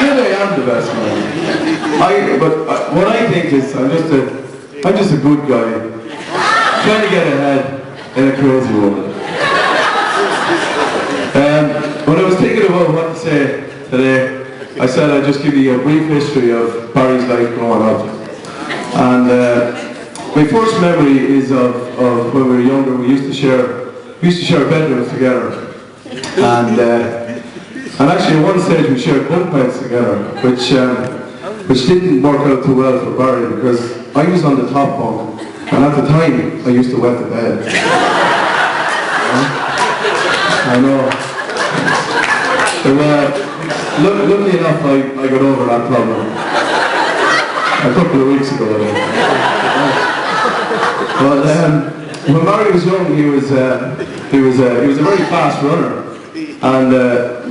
Maybe I am the best man. But what I think is I'm just a good guy trying to get ahead in a crazy world. When I was thinking about what to say today, I said I'd just give you a brief history of Barry's life growing up. And my first memory is of when we were younger. We used to share bedrooms together. And actually at one stage we shared bunk beds together, which didn't work out too well for Barry because I was on the top bunk, and at the time I used to wet the bed. I know. But luckily enough, I got over that problem a couple of weeks ago. But when Barry was young, he was a very fast runner. And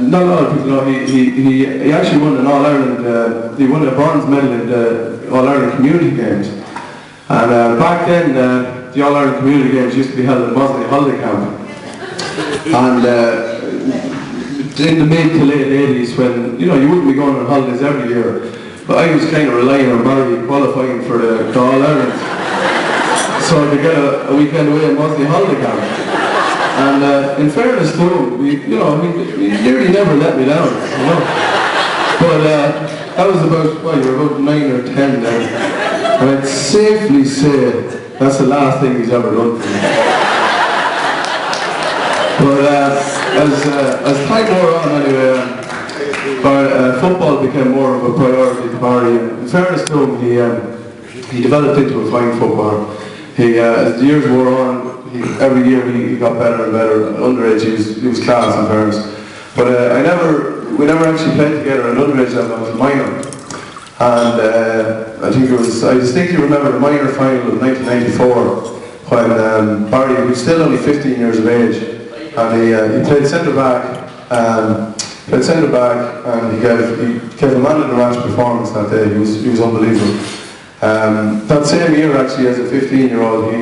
not a lot of people know, he actually won an All-Ireland, he won a bronze medal in the All-Ireland Community Games. And back then, the All-Ireland Community Games used to be held in Bosnia Holiday Camp. And in the mid to late 80s, when, you wouldn't be going on holidays every year, but I was kind of relying on Barry qualifying for the All-Ireland. So I could get a weekend away in Bosnia Holiday Camp. And in fairness to him, he nearly never let me down, But that was about, you were about 9 or 10 then. And I'd safely say that's the last thing he's ever done for me. But as time wore on anyway, football became more of a priority to Barry. In fairness to him, he developed into a fine footballer. As the years wore on, every year he got better and better. At underage he was class in fairness. But we never actually played together at underage level. I was a minor. And I distinctly remember the minor final of 1994 when Barry, he was still only 15 years of age, and he played centre back. And he gave a man of the match performance that day. He was unbelievable. That same year, actually, as a 15-year-old,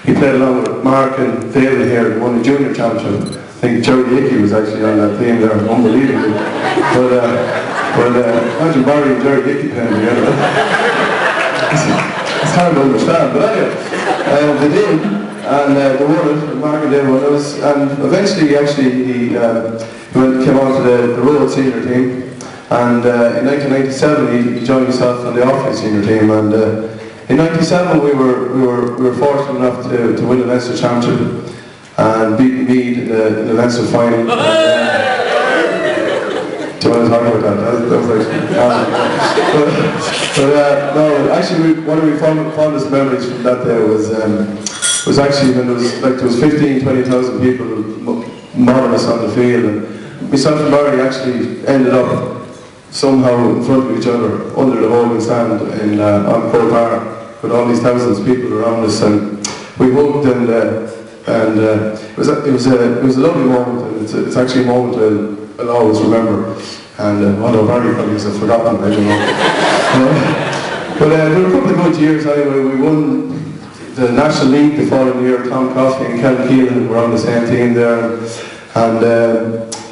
he played along with Mark and David here, who won the junior championship. I think Jerry Hickey was actually on that team there, unbelievable. But imagine Barry and Jerry Hickey playing together. It's hard to understand, but anyway, they did, and they won it, Mark and David won it. And eventually, he came on to the Royal senior team. And in 1997 he joined himself on the Offaly senior team, and in 1997 we were fortunate enough to win the Leinster Championship and beat Meath in the Leinster final. Do you want to talk about that? That was actually one of my fondest memories from that day was actually when there was 15,000-20,000 people mobbing us on the field, and myself and Barry actually ended up somehow in front of each other under the holding stand on Crow Park with all these thousands of people around us, and we hugged, and it was a lovely moment, and it's actually a moment I'll always remember. And although Barry probably has forgotten, I don't know. But there were a couple of good years anyway. We won the National League the following year. Tom Coffey and Kevin Keelan were on the same team there, and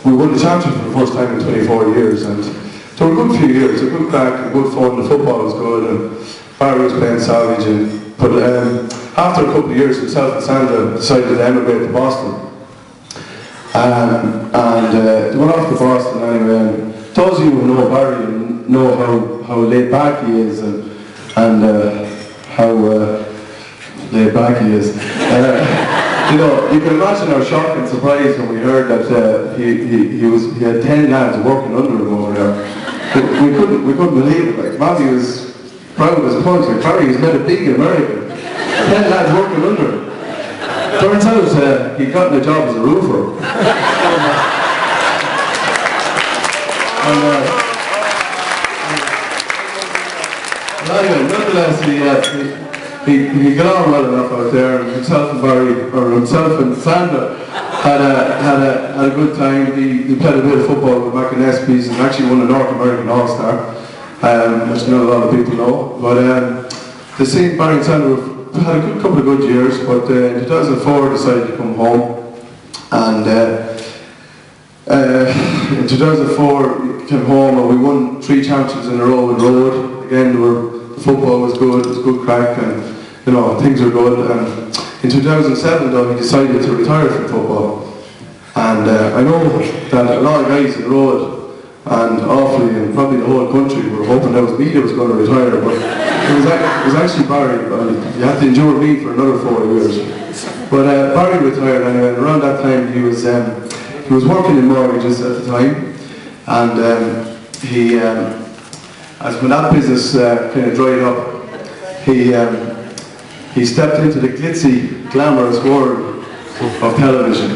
we won the championship for the first time in 24 years. And so a good few years, a good crack, good fun, the football was good, and Barry was playing savage. But after a couple of years, himself and Sandra decided to emigrate to Boston. They went off to Boston anyway, and those of you who know Barry know how laid back he is, and how laid back he is. You can imagine our shock and surprise when we heard that he had 10 lads working under him over there. We couldn't believe it. Like, Bobby was proud as a punch. Like, Barry has met a big American. 10 lads working under him. Turns out he'd gotten a job as a roofer. Anyway, nonetheless, he got on well enough out there, and himself and Sandra had a good time. He played a bit of football with McInnesby's and actually won a North American All-Star, which not a lot of people know. But the same Barry and Sandra had a couple of good years, but in 2004 decided to come home, and In 2004, we came home and we won 3 championships in a row with Road. Again, the football was good, it was good crack, and you know, things were good. And in 2007, though, he decided to retire from football. And I know that a lot of guys in the Road and awfully, and probably the whole country, were hoping that was me that was going to retire, but it was actually Barry. You had to endure me for another 4 years. But Barry retired anyway, and around that time he was working in mortgages at the time, and as when that business kind of dried up, he stepped into the glitzy, glamorous world of television.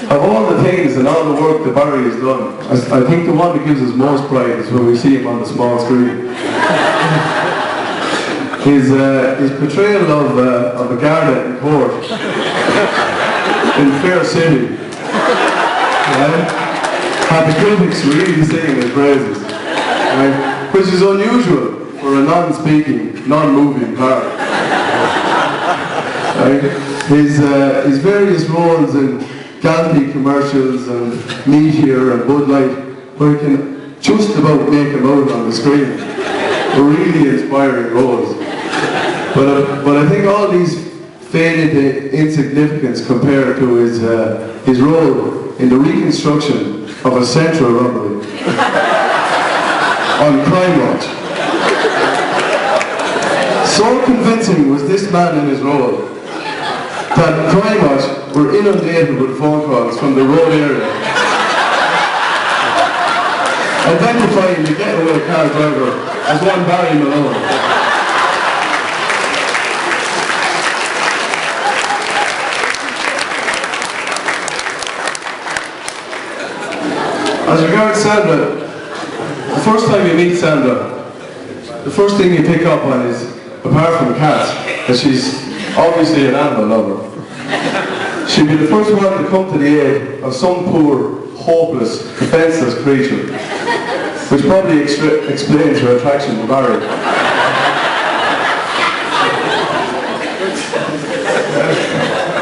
Of all the things and all the work that Barry has done, I think the one that gives us most pride is when we see him on the small screen. His portrayal of a Garda in court in Fair City had the critics really singing his praises, right? Which is unusual for a non-speaking, non-moving part. Right? His various roles in Gandhi commercials and Meteor and Bud Light, where he can just about make him out on the screen, were really inspiring roles. But I think all these faded insignificance compared to his role in the reconstruction of a Central robbery on Crime Watch. So convincing was this man in his role that Crime Watch were inundated with phone calls from the road area identifying the getaway car driver as one Barry Malone. As regards Sandra, the first time you meet Sandra, the first thing you pick up on is, apart from cats, that she's obviously an animal lover. She'll be the first one to come to the aid of some poor, hopeless, defenceless creature, which probably explains her attraction to Barry.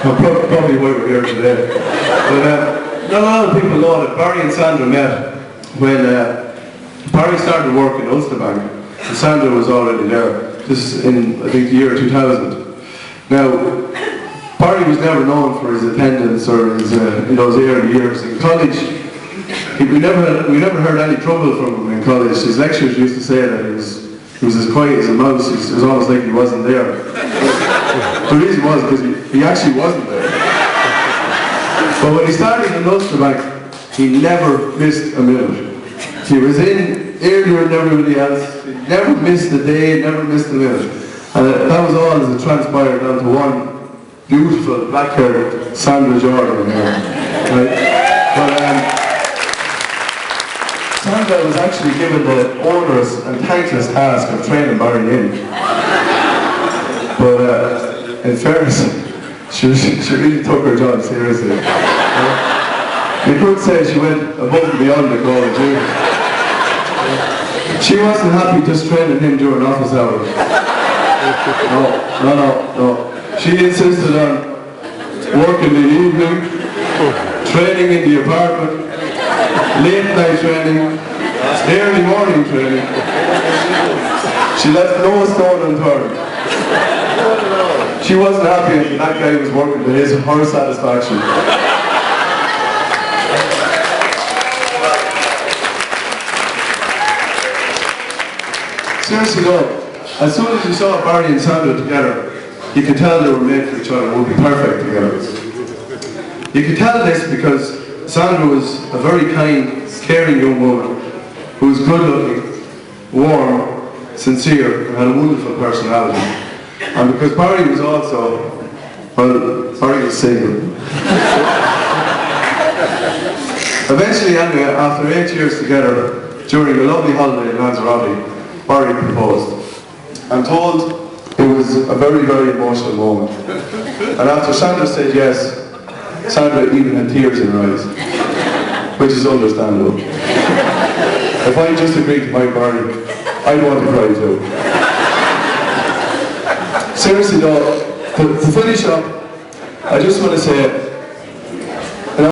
Probably why we're here today. But, not a lot of people know that Barry and Sandra met when Barry started work in Ulster Bank, and Sandra was already there. This is in, I think, the year 2000. Now, Barry was never known for his attendance or his, in those early years. In college, we never heard any trouble from him in college. His lecturers used to say that he was as quiet as a mouse. It was almost like he wasn't there. The reason was because he actually wasn't there. But when he started in Ulster Bank, he never missed a minute. He was in earlier than everybody else. He never missed a day, never missed a minute. And that was all as it transpired down to one beautiful black-haired Sandra Jordan here. Right? But Sandra was actually given the onerous and thankless task of training Barry in. But in fairness, she really took her job seriously. You could say she went above and beyond the call of duty. She wasn't happy just training him during office hours. No. She insisted on working in the evening, training in the apartment, late night training, early morning training. She left no stone unturned. She wasn't happy and that guy was working to her satisfaction. Seriously though, as soon as you saw Barry and Sandra together, you could tell they were made for each other and would be perfect together. You could tell this because Sandra was a very kind, caring young woman who was good looking, warm, sincere, and had a wonderful personality. And because Barry was also, well, Barry was single. Eventually, anyway, after 8 years together, during a lovely holiday in Lanzarote, Barry proposed. I'm told it was a very, very emotional moment. And after Sandra said yes, Sandra even had tears in her eyes, which is understandable. If I just agreed to fight Barry, I'd want to cry too. Seriously though, to finish up, I just want to say